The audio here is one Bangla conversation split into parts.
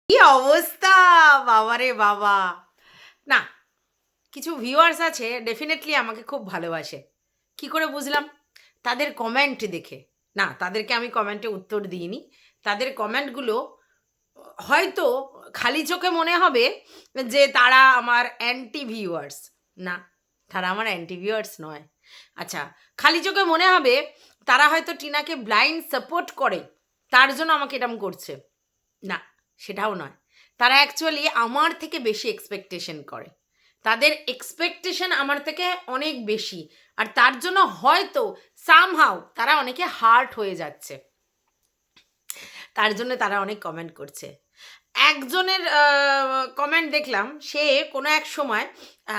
কি অবস্থা! বাবারে বাবা! না, কিছু ভিউয়ার্স আছে ডেফিনেটলি আমাকে খুব ভালোবাসে। কি করে বুঝলাম? তাদের কমেন্ট দেখে। না, তাদেরকে আমি কমেন্টে উত্তর দিইনি। তাদের কমেন্টগুলো হয়তো খালি চোখে মনে হবে যে তারা আমার অ্যান্টি ভিউয়ার্স। না, তারা আমার অ্যান্টি ভিউয়ার্স নয়। আচ্ছা, খালি চোখে মনে হবে তারা হয়তো টিনাকে ব্লাইন্ড সাপোর্ট করে। তার জন্য আমাকে এরকম করছে। না, সেটাও নয়। তারা অ্যাকচুয়ালি আমার থেকে বেশি এক্সপেকটেশন করে। তাদের এক্সপেকটেশন আমার থেকে অনেক বেশি। আর তার জন্য হয়তো সামহাউ তারা অনেকে হার্ট হয়ে যাচ্ছে। তার জন্য তারা অনেক কমেন্ট করছে। একজনের কমেন্ট দেখলাম, সে কোনো এক সময়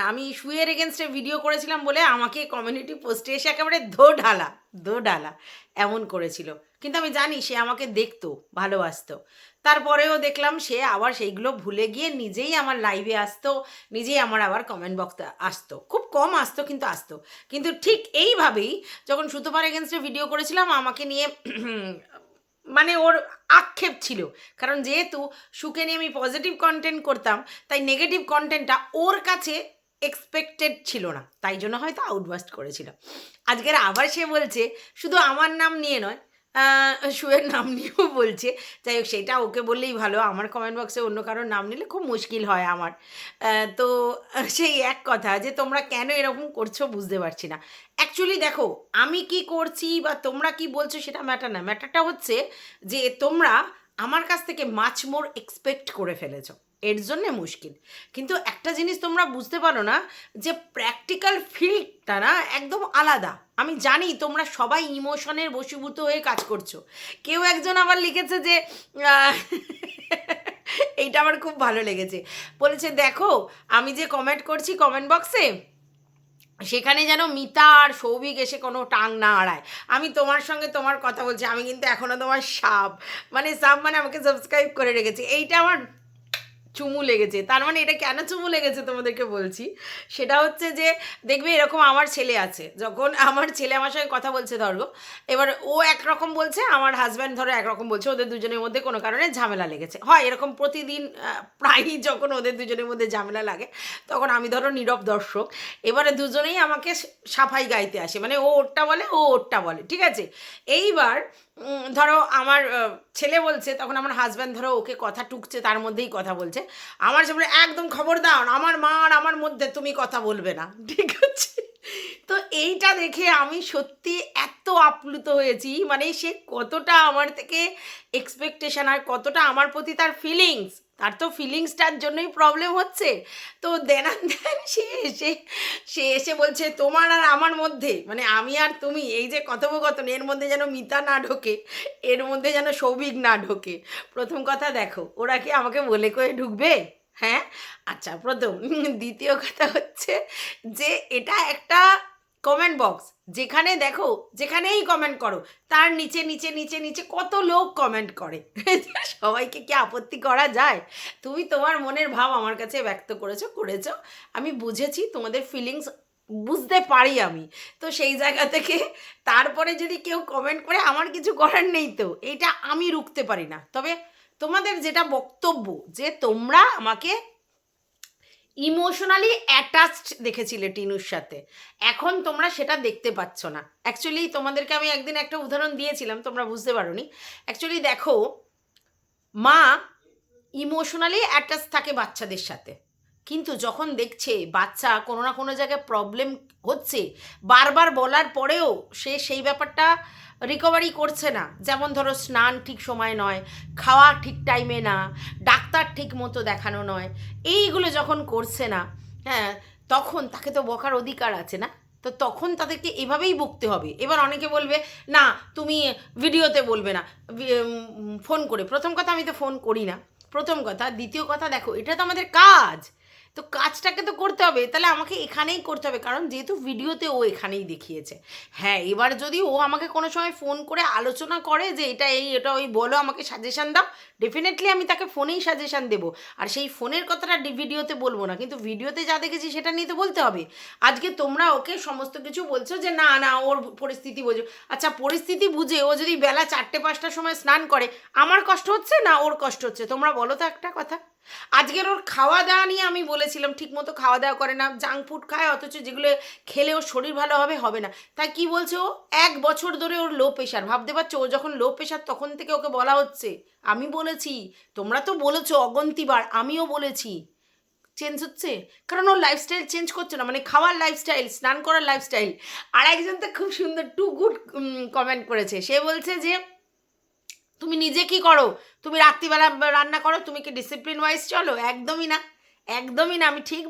আমি শুয়ের এগেনস্টে ভিডিও করেছিলাম বলে আমাকে কমিউনিটি পোস্টে এসে একেবারে দো ঢালা এমন করেছিল। কিন্তু আমি জানি সে আমাকে দেখতো, ভালোবাসতো। তারপরেও দেখলাম সে আবার সেইগুলো ভুলে গিয়ে নিজেই আমার লাইভে আসতো, নিজেই আমার আবার কমেন্ট বক্সে আসতো। খুব কম আসতো কিন্তু আসতো। কিন্তু ঠিক এইভাবেই যখন সুতপার এগেনস্টে ভিডিও করেছিলাম আমাকে নিয়ে মানে ওর আক্ষেপ ছিল। কারণ যেহেতু সুকে নিয়ে আমি পজিটিভ কন্টেন্ট করতাম, তাই নেগেটিভ কন্টেন্টটা ওর কাছে এক্সপেক্টেড ছিল না, তাই জন্য হয়তো আউটবাস্ট করেছিল। আজকের আবার সে বলছে, শুধু আমার নাম নিয়ে নয়, শুয়ের নাম নিয়েও বলছে। যাই হোক, সেটা ওকে বললেই ভালো। আমার কমেন্ট বক্সে অন্য কারোর নাম নিলে খুব মুশকিল হয় আমার। তো সেই এক কথা যে তোমরা কেন এরকম করছো বুঝতে পারছি না। অ্যাকচুয়ালি দেখো, আমি কি করছি বা তোমরা কি বলছো সেটা ম্যাটার না। ম্যাটারটা হচ্ছে যে তোমরা আমার কাছ থেকে মাচ মোর এক্সপেক্ট করে ফেলেছো, এর জন্যে মুশকিল। কিন্তু একটা জিনিস তোমরা বুঝতে পারো না, যে প্র্যাকটিক্যাল ফিল্ডটা না একদম আলাদা। আমি জানি তোমরা সবাই ইমোশনের বশীভূত হয়ে কাজ করছো। কেউ একজন আবার লিখেছে যে আহ, এইটা আমার খুব ভালো লেগেছে। বলেছে, দেখো আমি যে কমেন্ট করছি কমেন্ট বক্সে, সেখানে যেন মিতা আর সৌভিক এসে কোনো টাং না আড়ায়। আমি তোমার সঙ্গে তোমার কথা বলছি, আমি কিন্তু এখনও তোমার সাব, মানে সাব মানে আমাকে সাবস্ক্রাইব করে রেখেছি। এইটা আমার চুমু লেগেছে। তার মানে এটা কেন চুমু লেগেছে তোমাদেরকে বলছি। সেটা হচ্ছে যে দেখবে এরকম আমার ছেলে আছে, যখন আমার ছেলে আমার সঙ্গে কথা বলছে ধরো, এবার ও একরকম বলছে, আমার হাজব্যান্ড ধরো একরকম বলছে, ওদের দুজনের মধ্যে কোনো কারণে ঝামেলা লেগেছে। হয় এরকম প্রতিদিন, প্রায়ই যখন ওদের দুজনের মধ্যে ঝামেলা লাগে, তখন আমি ধরো নীরব দর্শক। এবারে দুজনেই আমাকে সাফাই গাইতে আসে, মানে ও ওরটা বলে, ও ওরটা বলে, ঠিক আছে। এইবার ধরো আমার ছেলে বলছে, তখন আমার হাজব্যান্ড ধরো ওকে কথা টুকছে, তার মধ্যেই কথা বলছে। আমার সামনে একদম খবরদার, আমার মা আর আমার মধ্যে তুমি কথা বলবে না, ঠিক আছে। তো এইটা দেখে আমি সত্যি এত আপ্লুত হয়েছি, মানে সে কতটা আমার থেকে এক্সপেকটেশন আর কতটা আমার প্রতি তার ফিলিংস, তার তো ফিলিংসটার জন্যই প্রবলেম হচ্ছে। তো দেনান দেন সে এসে বলছে তোমার আর আমার মধ্যে, মানে আমি আর তুমি এই যে কথোপকথন, এর মধ্যে যেন মিতা না ঢোকে, এর মধ্যে যেন সৌভিক না ঢোকে। প্রথম কথা দেখো, ওরা কি আমাকে বলে কয়ে ঢুকবে? হ্যাঁ, আচ্ছা প্রথম। দ্বিতীয় কথা হচ্ছে যে এটা একটা কমেন্ট বক্স, যেখানে দেখো যেখানেই কমেন্ট করো তার নিচে নিচে নিচে নিচে কত লোক কমেন্ট করে। সবাইকে কি আপত্তি করা যায়? তুমি তোমার মনের ভাব আমার কাছে ব্যক্ত করেছো, আমি বুঝেছি তোমাদের ফিলিংস, বুঝতে পারি আমি। তো সেই জায়গা থেকে তারপরে যদি কেউ কমেন্ট করে, আমার কিছু করার নেই, তো এইটা আমি রুখতে পারি না। তবে তোমাদের যেটা বক্তব্য যে তোমরা আমাকে ইমোশনালি অ্যাটাচড দেখেছিলে টিনুর সাথে, এখন তোমরা সেটা দেখতে পাচ্ছ না। অ্যাকচুয়ালি তোমাদেরকে আমি একদিন একটা উদাহরণ দিয়েছিলাম, তোমরা বুঝতে পারোনি। অ্যাকচুয়ালি দেখো, মা ইমোশনালি অ্যাটাচ থাকে বাচ্চাদের সাথে, কিন্তু যখন দেখছে বাচ্চা কোনো না কোনো জায়গায় প্রবলেম হচ্ছে, বারবার বলার পরেও সে সেই ব্যাপারটা রিকভারি করছে না, যেমন ধরো স্নান ঠিক সময় নয়, খাওয়া ঠিক টাইমে না, ডাক্তার ঠিক মতো দেখানো নয়, এইগুলো যখন করছে না, হ্যাঁ, তখন তাকে তো বকার অধিকার আছে না? তো তখন তাদেরকে এভাবেই বকতে হবে। এবার অনেকে বলবে, না তুমি ভিডিওতে বলবে না, ফোন করে। প্রথম কথা, আমি তো ফোন করি না, প্রথম কথা। দ্বিতীয় কথা, দেখো এটা তো আমাদের কাজ, তো কাজটাকে তো করতে হবে, তাহলে আমাকে এখানেই করতে হবে, কারণ যেহেতু ভিডিওতে ও এখানেই দেখিয়েছে। হ্যাঁ, এবার যদি ও আমাকে কোনো সময় ফোন করে আলোচনা করে যে এটা এই এটা ওই বলো, আমাকে সাজেশান দাও, ডেফিনেটলি আমি তাকে ফোনেই সাজেশান দেবো। আর সেই ফোনের কথাটা ভিডিওতে বলবো না, কিন্তু ভিডিওতে যা দেখেছি সেটা নিয়ে তো বলতে হবে। আজকে তোমরা ওকে সমস্ত কিছু বলছো যে না না ওর পরিস্থিতি বোঝো। আচ্ছা, পরিস্থিতি বুঝে ও যদি বেলা 4টে-5টার সময় স্নান করে, আমার কষ্ট হচ্ছে না ওর কষ্ট হচ্ছে? তোমরা বলো তো একটা কথা। আজকের ওর খাওয়া দাওয়া নিয়ে আমি বলেছিলাম ঠিকমতো খাওয়া দাওয়া করে না, জাঙ্ক ফুড খায়, অথচ যেগুলো খেলে ওর শরীর ভালো হবে হবে না। তাই কি বলছে ও, 1 বছর ধরে ওর লো প্রেশার। ভাবতে পারছো, ও যখন লো প্রেশার তখন থেকে ওকে বলা হচ্ছে। আমি বলেছি, তোমরা তো বলেছো অগন্তিবার, আমিও বলেছি চেঞ্জ হচ্ছে, কারণ ওর লাইফস্টাইল চেঞ্জ করছে না, মানে খাওয়ার লাইফস্টাইল, স্নান করার লাইফস্টাইল। আর একজন তো খুব সুন্দর টু গুড কমেন্ট করেছে, সে বলছে যে তুমি নিজে কি করো, তুমি রাত্রিবেলা রান্না করো, তুমি কি ডিসিপ্লিন ওয়াইজ চলো? একদমই না, একদমই না। আমি ঠিক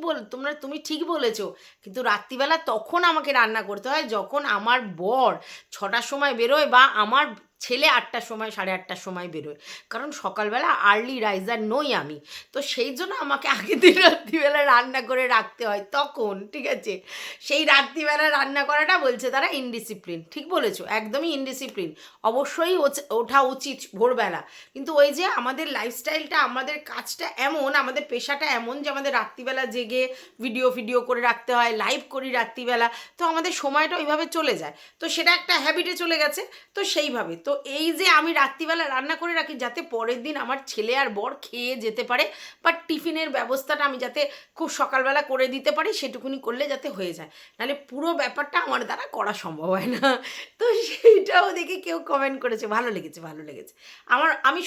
তুমি ঠিক বলেছো, কিন্তু রাত্রিবেলা তখন আমাকে রান্না করতে হয় যখন আমার বর 6টার সময় বেরোয় বা আমার ছেলে 8টার সময় 8:30টার সময় বেরোয়, কারণ সকালবেলা আর্লি রাইজার নই আমি। তো সেই জন্য আমাকে আগের দিন রাত্রিবেলা রান্না করে রাখতে হয় তখন, ঠিক আছে? সেই রাত্রিবেলা রান্না করাটা বলছে তারা ইনডিসিপ্লিন। ঠিক বলেছো, একদমই ইনডিসিপ্লিন। অবশ্যই ওঠা উচিত ভোরবেলা, কিন্তু ওই যে আমাদের লাইফস্টাইলটা, আমাদের কাজটা এমন, আমাদের পেশাটা এমন যে আমাদের রাত্রিবেলা জেগে ভিডিও করে রাখতে হয়, লাইভ করি রাত্রিবেলা, তো আমাদের সময়টা ওইভাবে চলে যায়। তো সেটা একটা হ্যাবিটে চলে গেছে। তো সেইভাবে তো এই যে আমি রাত্রিবেলা রান্না করে রাখি যাতে পরের দিন আমার ছেলে আর বর খেয়ে যেতে পারে, বা টিফিনের ব্যবস্থাটা আমি যাতে খুব সকালবেলা করে দিতে পারি, সেটুকুনি করলে যাতে হয়ে যায়, নাহলে পুরো ব্যাপারটা আমার দ্বারা করা সম্ভব হয় না। তো সেইটাও দেখে কেউ কমেন্ট করেছে, ভালো লেগেছে, ভালো লেগেছে আমি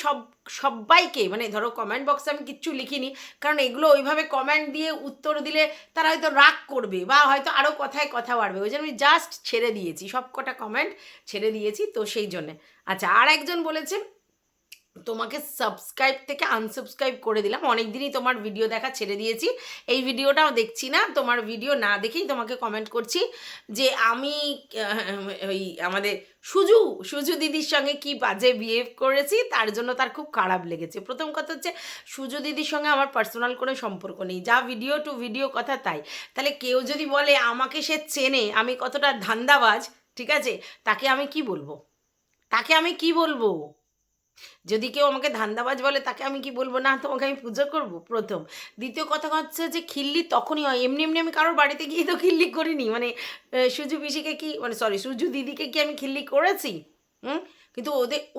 সবাইকে, মানে ধরো কমেন্ট বক্সে আমি কিচ্ছু লিখিনি, কারণ এগুলো ওইভাবে কমেন্ট দিয়ে উত্তর দিলে তারা হয়তো রাগ করবে বা হয়তো আরও কথায় কথা বাড়বে, ওই জন্য আমি জাস্ট ছেড়ে দিয়েছি, সব কটা কমেন্ট ছেড়ে দিয়েছি, তো সেই জন্যে। আচ্ছা, আর একজন বলেছে তোমাকে সাবস্ক্রাইব থেকে আনসাবস্ক্রাইব করে দিলাম, অনেক দিনই তোমার ভিডিও দেখা ছেড়ে দিয়েছি, এই ভিডিওটাও দেখছি না, তোমার ভিডিও না দেখেই তোমাকে কমেন্ট করছি যে আমি ওই আমাদের সুজু দিদির সঙ্গে কি বাজে বিহেভ করেছি, তার জন্য তার খুব খারাপ লেগেছে। প্রথম কথা হচ্ছে, সুজু দিদির সঙ্গে আমার পার্সোনাল কোনো সম্পর্ক নেই, যা ভিডিও টু ভিডিও কথা তাই। তাহলে কেউ যদি বলে আমাকে সে চেনে, আমি কতটা ধান্দাবাজ, ঠিক আছে, তাকে আমি কি বলবো? তাকে আমি কি বলবো? যদি কেউ আমাকে ধান্দাবাজ বলে তাকে আমি কি বলবো? না, তোমাকে আমি পুজো করবো প্রথম। দ্বিতীয় কথা হচ্ছে যে খিল্লি তখনই হয়, এমনি এমনি আমি কারোর বাড়িতে গিয়ে তো খিল্লি করিনি, মানে সুজু পিসিকে কি, মানে সরি সুজু দিদিকে কি আমি খিল্লি করেছি? কিন্তু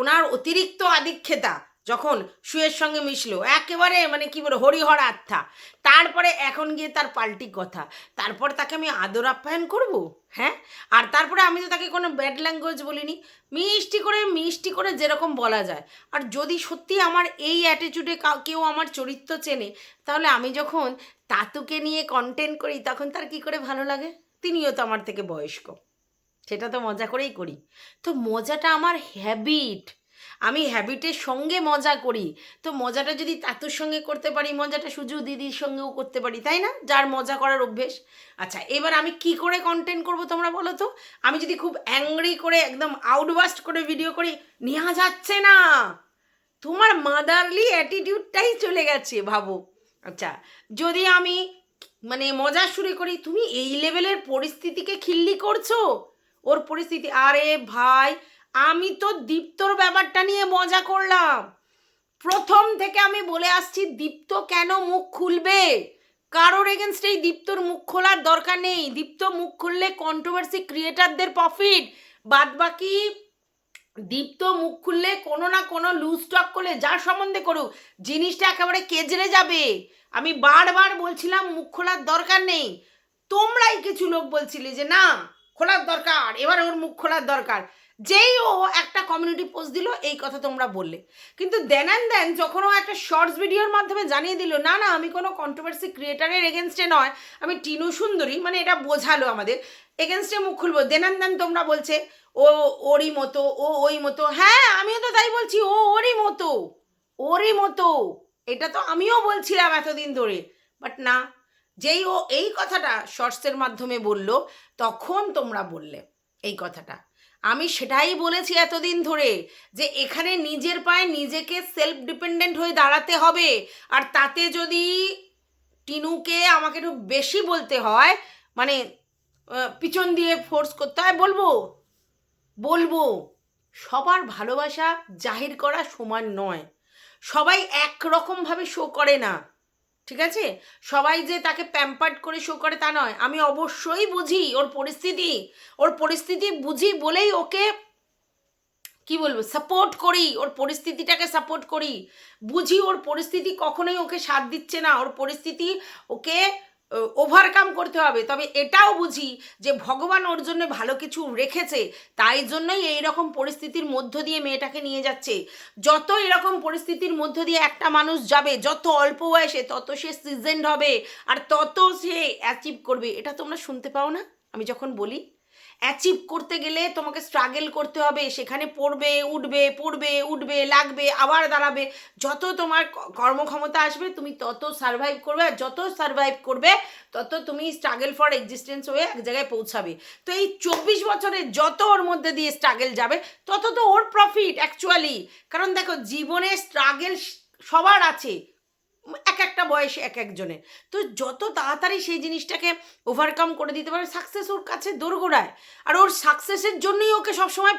ওনার অতিরিক্ত আদিক্ষেতা যখন শুয়ের সঙ্গে মিশলো, একেবারে মানে কি বলো, হরিহর আত্মা, তারপরে এখন গিয়ে তার পাল্টি কথা, তারপর তাকে আমি আদর আপ্যায়ন করবো? হ্যাঁ, আর তারপরে আমি তো তাকে কোনো ব্যাড ল্যাঙ্গুয়েজ বলিনি, মিষ্টি করে যেরকম বলা যায়। আর যদি সত্যি আমার এই অ্যাটিটিউডে কেউ আমার চরিত্র চেনে, তাহলে আমি যখন তাতুকে নিয়ে কন্টেন্ট করি তখন তার কি করে ভালো লাগে? তিনিও তো আমার থেকে বয়স্ক, সেটা তো মজা করেই করি। তো মজাটা আমার হ্যাবিট, আমি হ্যাবিটের সঙ্গে মজা করি। তো মজাটা যদি তাতুর সঙ্গে করতে পারি, মজাটা সুজু দিদির সঙ্গেও করতে পারি, তাই না? যার মজা করার অভ্যেস। আচ্ছা, এবার আমি কি করে কন্টেন্ট করব তোমরা বলো তো? আমি যদি খুব অ্যাংরি করে একদম আউটবাস্ট করে ভিডিও করি, নেওয়া যাচ্ছে না, তোমার মাদারলি অ্যাটিটিউডটাই চলে গেছে, ভাবো। আচ্ছা, যদি আমি মানে মজা শুরু করি, তুমি এই লেভেলের পরিস্থিতিকে খিল্লি করছো, ওর পরিস্থিতি, আরে ভাই, আমি তো দীপ্তর ব্যাপারটা নিয়ে মজা করলাম, প্রথম থেকে আমি বলে আসছি দীপ্ত কেন মুখ খুলবে, কারোর এগেনস্টে এই দীপ্তর মুখ খোলার দরকার নেই। দীপ্ত মুখ খুললে কন্ট্রোভার্সি ক্রিয়েটারদের প্রফিট, বাদ বাকি দীপ্ত মুখ খুললে কোনো না কোনো লুজ স্টক করলে যার সম্বন্ধে করুক, জিনিসটা একেবারে কেজরে যাবে। আমি বারবার বলছিলাম মুখ খোলার দরকার নেই, তোমরাই কিছু লোক বলছিলে যে না খোলার দরকার, এবার ওর মুখ খোলার দরকার। যেই ও একটা কমিউনিটি পোস্ট দিল, এই কথা তোমরা বললে, কিন্তু দেন যখন ও একটা শর্টস ভিডিওর মাধ্যমে জানিয়ে দিল না না আমি কোনো কন্ট্রোভার্সি ক্রিয়েটারের এগেনস্টে নয়, আমি টিনু সুন্দরী, মানে এটা বোঝালো আমাদের এগেনস্টে মুখ খুলবো, দেন তোমরা বলছে ও ওরই মতো, ও ওই মতো। হ্যাঁ, আমিও তো তাই বলছি, ও ওরই মতো, ওরই মতো, এটা তো আমিও বলছিলাম এতদিন ধরে। বাট না, যেই ও এই কথাটা শর্টসের মাধ্যমে বলল, তখন তোমরা বললে এই কথাটা। আমি সেটাই বলেছি এতদিন ধরে, যে এখানে নিজের পায়ে নিজেকে সেলফ ডিপেন্ডেন্ট হয়ে দাঁড়াতে হবে, আর তাতে যদি টিনুকে আমাকে একটু বেশি বলতে হয়, মানে পিছন দিয়ে ফোর্স করতে হয়, বলবো সবার ভালোবাসা জাহির করা সমান নয়, সবাই একরকমভাবে শো করে না, ঠিক আছে? সবাই যে তাকে প্যাম্পার্ড করে শো করে তা নয়। আমি অবশ্যই বুঝি ওর পরিস্থিতি বুঝি বলেই ওকে কি বলবো সাপোর্ট করি, ওর পরিস্থিতিটাকে সাপোর্ট করি, বুঝি ওর পরিস্থিতি কখনোই ওকে সাথ দিচ্ছে না, ওর পরিস্থিতি ওকে ওভারকাম করতে হবে। তবে এটাও বুঝি যে ভগবান ওর জন্য ভালো কিছু রেখেছে, তাই জন্যই এইরকম পরিস্থিতির মধ্য দিয়ে মেয়েটাকে নিয়ে যাচ্ছে। যত এরকম পরিস্থিতির মধ্য দিয়ে একটা মানুষ যাবে, যত অল্প বয়সে, তত সে সিজেন্ড হবে আর তত সে অ্যাচিভ করবে। এটা তোমরা শুনতে পাও না আমি যখন বলি? অ্যাচিভ করতে গেলে তোমাকে স্ট্রাগল করতে হবে, সেখানে পড়বে, লাগবে, আবার দাঁড়াবে। যত তোমার কর্মক্ষমতা আসবে তুমি তত সারভাইভ করবে, আর যত সারভাইভ করবে তত তুমি স্ট্রাগল ফর এক্সিস্টেন্স হয়ে এক জায়গায় পৌঁছাবে। তো এই 24 বছরে যত ওর মধ্যে দিয়ে স্ট্রাগল যাবে তত তো ওর প্রফিট অ্যাকচুয়ালি। কারণ দেখো জীবনে স্ট্রাগল সবার আছে, এক একটা বয়সে এক একজনের। তো যত তাড়াতাড়ি সেই জিনিসটাকে ওভারকাম করে দিতে পারে, সাকসেস ওর কাছে দোরগোড়ায়। আর ওর সাকসেসের জন্যই ওকে সবসময়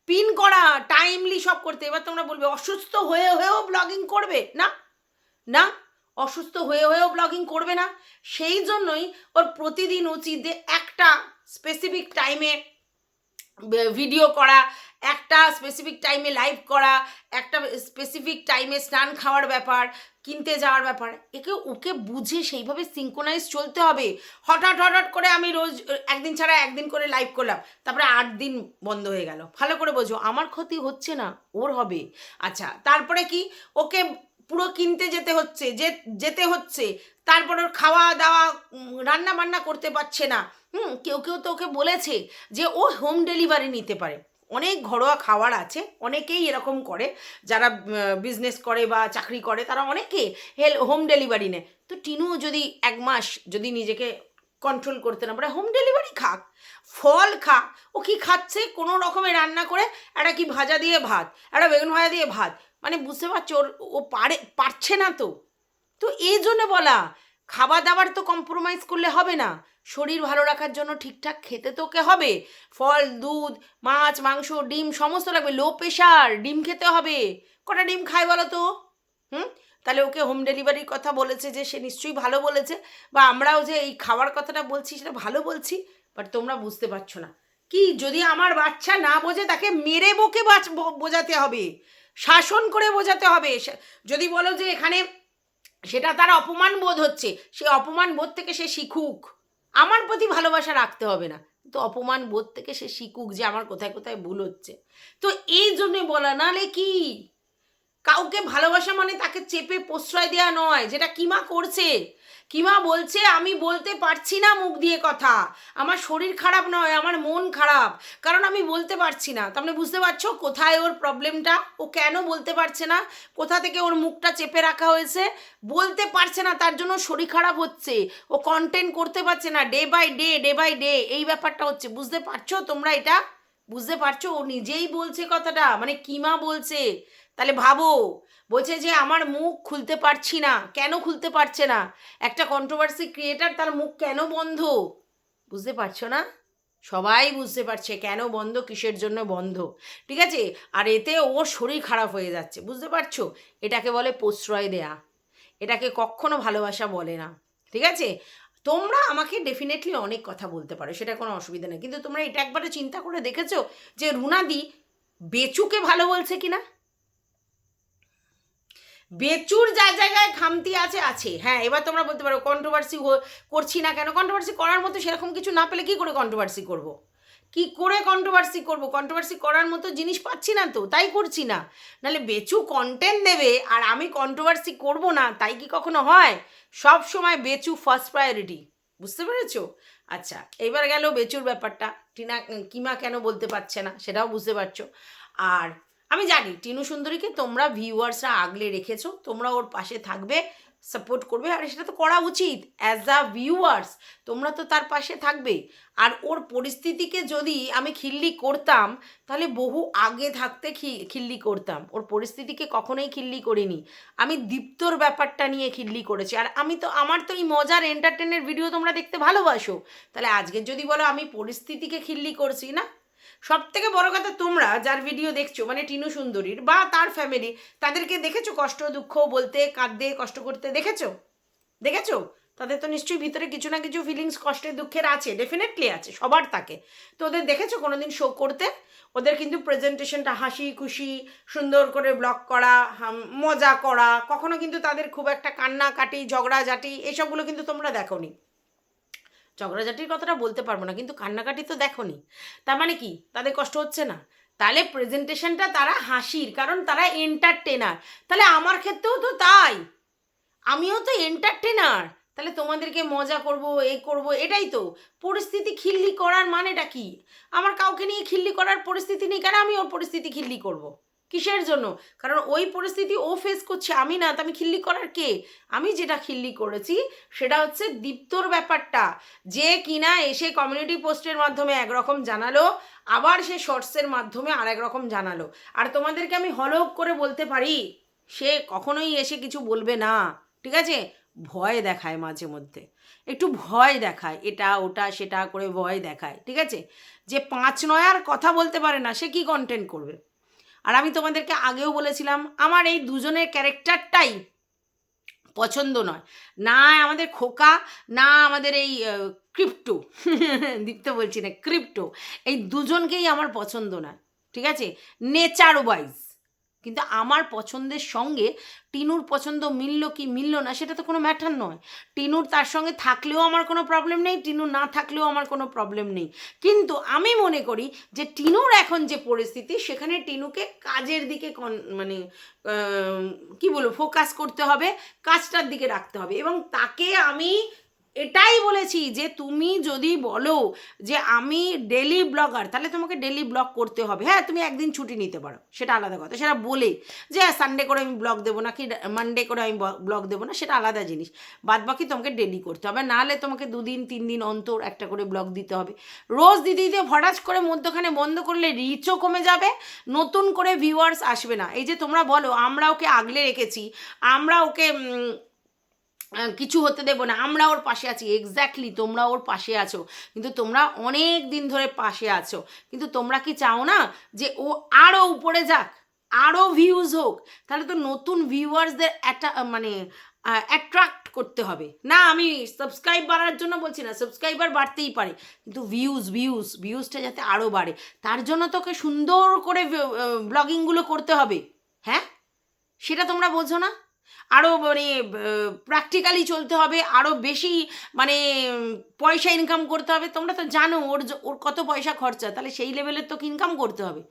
পিন করা টাইমলি সব করতে। এবার তোমরা বলবে অসুস্থ হয়েও ব্লগিং করবে না, না অসুস্থ হয়েও ব্লগিং করবে না। সেই জন্যই ওর প্রতিদিন উচিত যে একটা স্পেসিফিক টাইমে ভিডিও করা, একটা স্পেসিফিক টাইমে লাইভ করা, একটা স্পেসিফিক টাইমে স্নান খাওয়ার ব্যাপার, কিনতে যাওয়ার ব্যাপার, ওকে বুঝে সেইভাবে সিঙ্ক্রোনাইজ চলতে হবে। হঠাৎ করে আমি রোজ একদিন ছাড়া একদিন করে লাইভ করলাম, তারপরে 8 দিন বন্ধ হয়ে গেল। ভালো করে বোঝো, আমার ক্ষতি হচ্ছে না, ওর হবে। আচ্ছা, তারপরে কি ওকে পুরো কিনতে যেতে হচ্ছে, তারপর ওর খাওয়া দাওয়া রান্না বান্না করতে পারছে না। কেউ তো ওকে বলেছে যে ও হোম ডেলিভারি নিতে পারে। অনেক ঘরোয়া খাবার আছে, অনেকেই এরকম করে, যারা বিজনেস করে বা চাকরি করে তারা অনেকে হোম ডেলিভারি নেয়। তো টিনু যদি 1 মাস যদি নিজেকে কন্ট্রোল করতে না পারে, হোম ডেলিভারি খাক, ফল খাক। ও কি খাচ্ছে? কোনো রকমে রান্না করে একটা কি ভাজা দিয়ে ভাত, একটা বেগুন ভাজা দিয়ে ভাত, মানে বুঝতে পারছো ও পারছে না। তো এই জন্য বলা, খাবার দাবার তো কম্প্রোমাইজ করলে হবে না। শরীর ভালো রাখার জন্য ঠিকঠাক খেতে তো ওকে হবে। ফল, দুধ, মাছ, মাংস, ডিম সমস্ত লাগবে। লো প্রেশার, ডিম খেতে হবে। কটা ডিম খায় বলো তো? তাহলে ওকে হোম ডেলিভারির কথা বলেছে যে সে নিশ্চয়ই ভালো বলেছে, বা আমরাও যে এই খাওয়ার কথাটা বলছি সেটা ভালো বলছি। বাট তোমরা বুঝতে পারছো না কি, যদি আমার বাচ্চা না বোঝে তাকে মেরে বকে বোঝাতে হবে, শাসন করে বোঝাতে হবে। যদি বলো যে এখানে সেটা তার অপমান বোধ হচ্ছে, সেই অপমান বোধ থেকে সে শিখুক। আমার প্রতি ভালোবাসা রাখতে হবে না, তো অপমান বোধ থেকে সে শিখুক যে আমার কোথায় কোথায় ভুল হচ্ছে। তো এই জন্যে বলা, নালে কি কাউকে ভালোবাসা মানে তাকে চেপে প্রশ্রয় দেওয়া নয়, যেটা কিমা করছে। কিমা বলছে আমি বলতে পারছি না মুখ দিয়ে কথা, আমার শরীর খারাপ নয়, আমার মন খারাপ, কারণ আমি বলতে পারছি না। তার মানে বুঝতে পারছো কোথায় ওর প্রবলেমটা, ও কেন বলতে পারছে না, কোথা থেকে ওর মুখটা চেপে রাখা হয়েছে। বলতে পারছে না, তার জন্য শরীর খারাপ হচ্ছে, ও কন্টেন্ট করতে পারছে না, ডে বাই ডে এই ব্যাপারটা হচ্ছে। বুঝতে পারছো তোমরা? এটা বুঝতে পারছো? ও নিজেই বলছে কথাটা, মানে কিমা বলছে। তাহলে ভাবো, বলছে যে আমার মুখ খুলতে পারছি না। কেন খুলতে পারছে না? একটা কন্ট্রোভার্সি ক্রিয়েটার, তার মুখ কেন বন্ধ? বুঝতে পারছো না? সবাই বুঝতে পারছে কেন বন্ধ, কিসের জন্য বন্ধ, ঠিক আছে? আর এতে ওর শরীর খারাপ হয়ে যাচ্ছে, বুঝতে পারছো? এটাকে বলে প্রশ্রয় দেয়া, এটাকে কখনো ভালোবাসা বলে না, ঠিক আছে? তোমরা আমাকে ডেফিনেটলি অনেক কথা বলতে পারো, সেটা কোনো অসুবিধা নেই, কিন্তু তোমরা এটা একবারে চিন্তা করে দেখেছো যে রুনাদি বেচুকে ভালো বলছে কিনা? বেচুর যা জায়গায় খামতি আছে। হ্যাঁ, এবার তোমরা বলতে পারো কন্ট্রোভার্সি করছি না কেন। কন্ট্রোভার্সি করার মতো সেরকম কিছু না পেলে কী করে কন্ট্রোভার্সি করব? কন্ট্রোভার্সি করার মতো জিনিস পাচ্ছি না, তো তাই করছি না। নাহলে বেচু কন্টেন্ট দেবে আর আমি কন্ট্রোভার্সি করব না, তাই কি কখনো হয়? সব সময় বেচু ফার্স্ট প্রায়োরিটি, বুঝতে পেরেছো? আচ্ছা, এবার গেল বেচুর ব্যাপারটা। কিমা কেন বলতে পারছে না সেটাও বুঝতে পারছো। আর আমি জানি টিনু সুন্দরীকে তোমরা ভিউয়ার্সরা আগলে রেখেছো, তোমরা ওর পাশে থাকবে, সাপোর্ট করবে, আর সেটা তো করা উচিত। অ্যাজ আ ভিউয়ার্স তোমরা তো তার পাশে থাকবে। আর ওর পরিস্থিতিকে যদি আমি খিল্লি করতাম তাহলে বহু আগে থাকতে খিল্লি করতাম, ওর পরিস্থিতিকে কখনোই খিল্লি করিনি। আমি দীপ্তর ব্যাপারটা নিয়ে খিল্লি করেছি। আর আমি তো, আমার তো এই মজার এন্টারটেনের ভিডিও তোমরা দেখতে ভালোবাসো, তাহলে আজকে যদি বলো আমি পরিস্থিতিকে খিল্লি করছি, না। সব থেকে বড় কথা, তোমরা যার ভিডিও দেখছো মানে টিনু সুন্দরীর বা তার ফ্যামিলি, তাদেরকে দেখেছো কষ্ট দুঃখ বলতে, কাঁদতে, কষ্ট করতে দেখেছো? দেখেছো? তাদের তো নিশ্চয়ই ভিতরে কিছু না কিছু ফিলিংস কষ্টের দুঃখের আছে, ডেফিনেটলি আছে, সবার থাকে। তো ওদের দেখেছো কোনোদিন শো করতে? ওদের কিন্তু প্রেজেন্টেশনটা হাসি খুশি, সুন্দর করে ব্লগ করা, মজা করা, কখনো কিন্তু তাদের খুব একটা কান্নাকাটি ঝগড়াঝাটি এসবগুলো কিন্তু তোমরা দেখোনি। ঝগড়াঝাটির কথাটা বলতে পারবো না, কিন্তু কান্নাকাটি তো দেখোনি। তার মানে কি তাদের কষ্ট হচ্ছে না? তাহলে প্রেজেন্টেশনটা তারা হাসির, কারণ তারা এন্টারটেনার। তাহলে আমার ক্ষেত্রেও তো তাই, আমিও তো এন্টারটেনার। তাহলে তোমাদেরকে মজা করব, এই করব, এটাই তো। পরিস্থিতি খিল্লি করার মানেটা কি? আমার কাউকে নিয়ে খিল্লি করার পরিস্থিতি নেই, কেন আমি ওর পরিস্থিতি খিল্লি করব? কিসের জন্য? কারণ ওই পরিস্থিতি ও ফেস করছে, আমি না, তো আমি খিল্লি করার কে? আমি যেটা খিল্লি করেছি সেটা হচ্ছে দীপ্তর ব্যাপারটা, যে কিনা এসে কমিউনিটি পোস্টের মাধ্যমে একরকম জানালো, আবার সে শর্টসের মাধ্যমে আরেক রকম জানালো। আর তোমাদেরকে আমি হলফ করে বলতে পারি সে কখনোই এসে কিছু বলবে না, ঠিক আছে? ভয় দেখায় মাঝে মধ্যে, একটু ভয় দেখায়, এটা ওটা সেটা করে ভয় দেখায়, ঠিক আছে? যে 5 নয়ার কথা বলতে পারে না সে কি কন্টেন্ট করবে? আর আমি তোমাদেরকে আগেও বলেছিলাম আমার এই দুজনের ক্যারেক্টারটাই পছন্দ নয়, না আমাদের খোকা, না আমাদের এই ক্রিপ্টো দীপ্ত বলছি না, ক্রিপ্টো, এই দুজনকেই আমার পছন্দ নয়, ঠিক আছে, নেচার ওয়াইজ। কিন্তু আমার পছন্দের সঙ্গে টিনুর পছন্দ মিলল কি মিলল না সেটা তো কোনো ম্যাটার নয়। টিনুর তার সঙ্গে থাকলেও আমার কোনো প্রবলেম নেই, টিনুর না থাকলেও আমার কোনো প্রবলেম নেই। কিন্তু আমি মনে করি যে টিনুর এখন যে পরিস্থিতি সেখানে টিনুকে কাজের দিকে মানে কি বলবো, ফোকাস করতে হবে, কাজটার দিকে রাখতে হবে। এবং তাকে আমি এটাই বলেছি যে তুমি যদি বলো যে আমি ডেলি ব্লগার, তাহলে তোমাকে ডেলি ব্লগ করতে হবে। হ্যাঁ, তুমি একদিন ছুটি নিতে পারো, সেটা আলাদা কথা, সেটা বলে যে হ্যাঁ সানডে করে আমি ব্লগ দেবো না, কি মানডে করে আমি ব্লগ দেবো না, সেটা আলাদা জিনিস। বাদ বাকি তোমাকে ডেলি করতে হবে, নাহলে তোমাকে 2-3 দিন অন্তর একটা করে ব্লগ দিতে হবে। রোজ দিতে দিতে হঠাৎ করে মধ্যখানে বন্ধ করলে রিচও কমে যাবে, নতুন করে ভিউয়ার্স আসবে না। এই যে তোমরা বলো আমরা ওকে আগলে রেখেছি, আমরা ওকে কিছু হতে দেবো না, আমরা ওর পাশে আছি, এক্স্যাক্টলি তোমরা ওর পাশে আছো, কিন্তু তোমরা অনেক দিন ধরে পাশে আছো, কিন্তু তোমরা কি চাও না যে ও আরও উপরে যাক, আরও ভিউজ হোক? তাহলে তো নতুন ভিউয়ার্সদের একটা মানে অ্যাট্রাক্ট করতে হবে না। আমি সাবস্ক্রাইব বাড়ার জন্য বলছি না, সাবস্ক্রাইবার বাড়তেই পারে, কিন্তু ভিউজটা যাতে আরও বাড়ে, তার জন্য তোকে সুন্দর করে ব্লগিংগুলো করতে হবে। হ্যাঁ, সেটা তোমরা বোঝো না? আরও মানে প্র্যাকটিক্যালি চলতে হবে, আরও বেশি মানে পয়সা ইনকাম করতে হবে। তোমরা তো জানো ওর কত পয়সা খরচা, তাহলে সেই লেভেলের তো ইনকাম করতে হবে।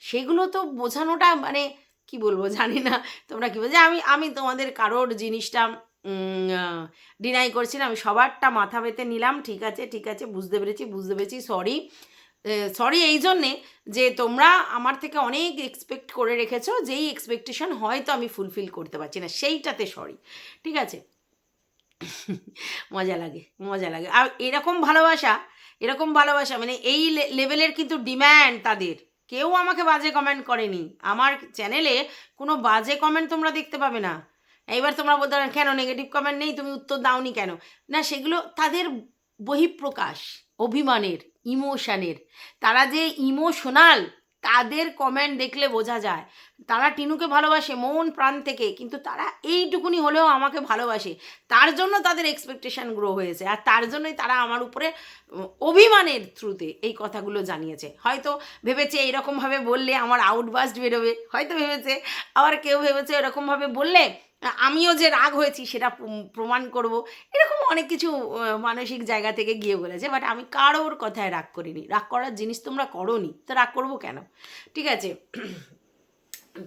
সেগুলো তো বোঝানোটা মানে কি বলবো জানি না তোমরা কী বলছো। আমি তোমাদের কারোর জিনিসটা ডিনাই করছি না, আমি সবারটা মাথা পেতে নিলাম। ঠিক আছে, ঠিক আছে, বুঝতে পেরেছি, সরি এই জন্যে যে তোমরা আমার থেকে অনেক এক্সপেক্ট করে রেখেছো, যেই এক্সপেকটেশন হয়তো আমি ফুলফিল করতে পারছি না, সেইটাতে সরি, ঠিক আছে? মজা লাগে। আর এরকম ভালোবাসা মানে এই লেভেলের কিন্তু ডিম্যান্ড তাদের। কেউ আমাকে বাজে কমেন্ট করেনি, আমার চ্যানেলে কোনো বাজে কমেন্ট তোমরা দেখতে পাবে না। এইবার তোমরা বলতে পারো কেন নেগেটিভ কমেন্ট নেই, তুমি উত্তর দাওনি কেন? না, সেগুলো তাদের বহিঃপ্রকাশ, অভিমানের, ইমোশানের। তারা যে ইমোশনাল, তাদের কমেন্ট দেখলে বোঝা যায় তারা টিনুকে ভালোবাসে মন প্রাণ থেকে, কিন্তু তারা এইটুকুনি হলেও আমাকে ভালোবাসে, তার জন্য তাদের এক্সপেকটেশান গ্রো হয়েছে, আর তার জন্যই তারা আমার উপরে অভিমানের থ্রুতে এই কথাগুলো জানিয়েছে। হয়তো ভেবেছে এইরকমভাবে বললে আমার আউটবাস্ট বেরোবে, হয়তো ভেবেছে, আবার কেউ ভেবেছে এরকমভাবে বললে আমিও যে রাগ হয়েছি সেটা প্রমাণ করব, এরকম অনেক কিছু মানসিক জায়গা থেকে গিয়ে বলেছে। বাট আমি কারোর কথায় রাগ করিনি, রাগ করার জিনিস তোমরা করোনি, তো রাগ করবো কেন? ঠিক আছে,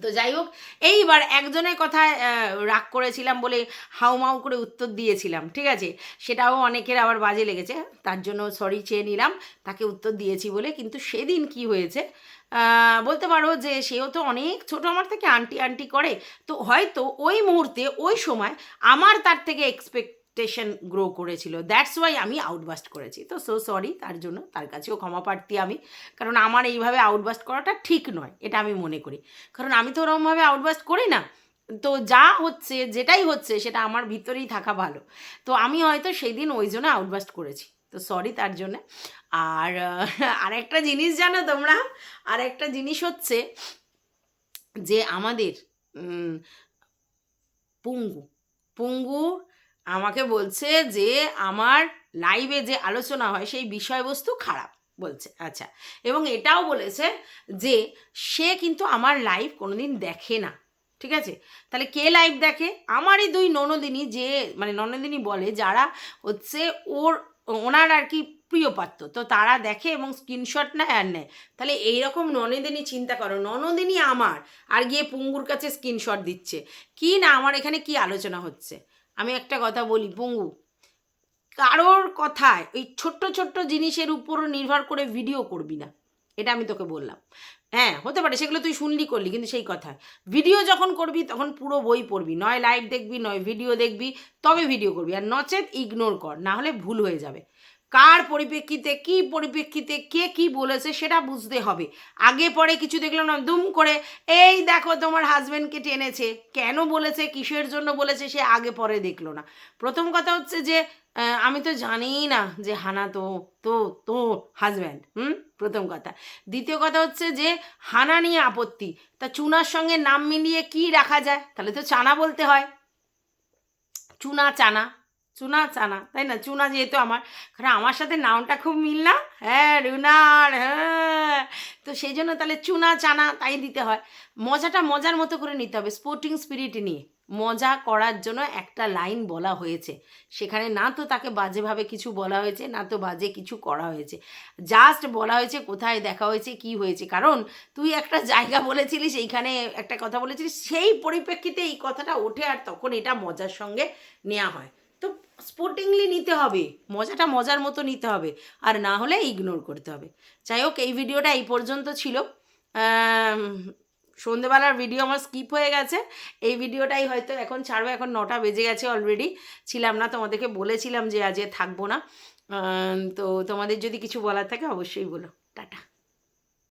তো যাই হোক, এইবার একজনের কথায় রাগ করেছিলাম বলে হাউমাউ করে উত্তর দিয়েছিলাম, ঠিক আছে, সেটাও অনেকের আবার বাজে লেগেছে, তার জন্য সরি চেয়ে নিলাম তাকে উত্তর দিয়েছি বলে। কিন্তু সেদিন কি হয়েছে বলতে পারো যে সেও তো অনেক ছোট আমার থেকে, আন্টি আন্টি করে, তো হয়তো ওই মুহূর্তে ওই সময় আমার তার থেকে এক্সপেকটেশন গ্রো করেছিল, দ্যাটস ওয়াই আমি আউটবাস্ট করেছি। তো সো সরি তার জন্য, তার কাছেও ক্ষমা প্রার্থী আমি, কারণ আমার এইভাবে আউটবাস্ট করাটা ঠিক নয়, এটা আমি মনে করি, কারণ আমি তো ওরকমভাবে আউটবাস্ট করি না। তো যা হচ্ছে যেটাই হচ্ছে সেটা আমার ভিতরেই থাকা ভালো। তো আমি হয়তো সেই দিন ওই জন্য আউটবাস্ট করেছি, তো সরি তার জন্য। আর আরেকটা জিনিস জানো তোমরা, আরেকটা জিনিস হচ্ছে যে আমাদের পুঙ্গু পুঙ্গু আমাকে বলছে যে আমার লাইভে যে আলোচনা হয় সেই বিষয়বস্তু খারাপ বলছে, আচ্ছা, এবং এটাও বলেছে যে সে কিন্তু আমার লাইভ কোনোদিন দেখে না, ঠিক আছে, তাহলে কে লাইভ দেখে? আমারই দুই ননদিনী, যে মানে ননদিনী বলে যারা হচ্ছে ওনার আর কি প্রিয়পাত্র, তো তারা দেখে এবং স্ক্রিনশট নেয় আর নেয়। তাহলে এইরকম ননদিনী চিন্তা করো, ননদিনী আমার আর গিয়ে পুঙ্গুর কাছে স্ক্রিনশট দিচ্ছে, কি না আমার এখানে কি আলোচনা হচ্ছে। আমি একটা কথা বলি পুঙ্গু, কারোর কথায় ওই ছোট্ট ছোট্ট জিনিসের উপর নির্ভর করে ভিডিও করবি না, এটা আমি তোকে বললাম। হ্যাঁ হতে পারে সেগুলো তুই শুনলি করলি, কিন্তু সেই কথা, ভিডিও যখন করবি তখন পুরো বই পড়বি, নয় লাইভ দেখবি নয় ভিডিও দেখবি, তবে ভিডিও করবি, আর নচেত ইগনোর কর, না হলে ভুল হয়ে যাবে। কার পরিপ্রেক্ষিতে কী পরিপ্রেক্ষিতে কে কি বলেছে সেটা বুঝতে হবে। আগে পরে কিছু দেখলাম না দুম করে এই দেখো তোমার হাজব্যান্ডকে টেনেছে, কেন বলেছে কিসের জন্য বলেছে সে আগে পরে দেখলো না। প্রথম কথা হচ্ছে যে আমি তো জানিই না যে হানা তো তো তো হাজব্যান্ড, প্রথম কথা। দ্বিতীয় কথা হচ্ছে যে হানা নিয়ে আপত্তি, তা চুনার সঙ্গে নাম মিলিয়ে কি রাখা যায়? তাহলে তো চানা বলতে হয়, চুনা চানা, চুনা চানা, তাই না? চুনা যেহেতু আমার, কারণ আমার সাথে নামটা খুব মিল না, হ্যাঁ রুনার, হ্যাঁ, তো সেই জন্য তাহলে চুনা চানা তাই দিতে হয়। মজাটা মজার মতো করে নিতে হবে, স্পোর্টিং স্পিরিট নিয়ে মজা করার জন্য একটা লাইন বলা হয়েছে, সেখানে না তো তাকে বাজেভাবে কিছু বলা হয়েছে না তো বাজে কিছু করা হয়েছে, জাস্ট বলা হয়েছে কোথায় দেখা হয়েছে কি হয়েছে। কারণ তুই একটা জায়গা বলেছিলিস, এইখানে একটা কথা বলেছিলিস, সেই পরিপ্রেক্ষিতে এই কথাটা ওঠে, আর তখন এটা মজার সঙ্গে নেওয়া হয়। তো স্পোর্টিংলি নিতে হবে, মজাটা মজার মতো নিতে হবে, আর না হলে ইগনোর করতে হবে। যাই হোক, এই ভিডিওটা এই পর্যন্ত ছিল। সন্ধেবেলার ভিডিও আমার স্কিপ হয়ে গেছে, এই ভিডিওটাই হয়তো এখন ছাড়বো, এখন 9টা বেজে গেছে অলরেডি, ছিলাম না, তোমাদেরকে বলেছিলাম যে আজকে থাকবো না। তো তোমাদের যদি কিছু বলার থাকে অবশ্যই বলো। টাটা।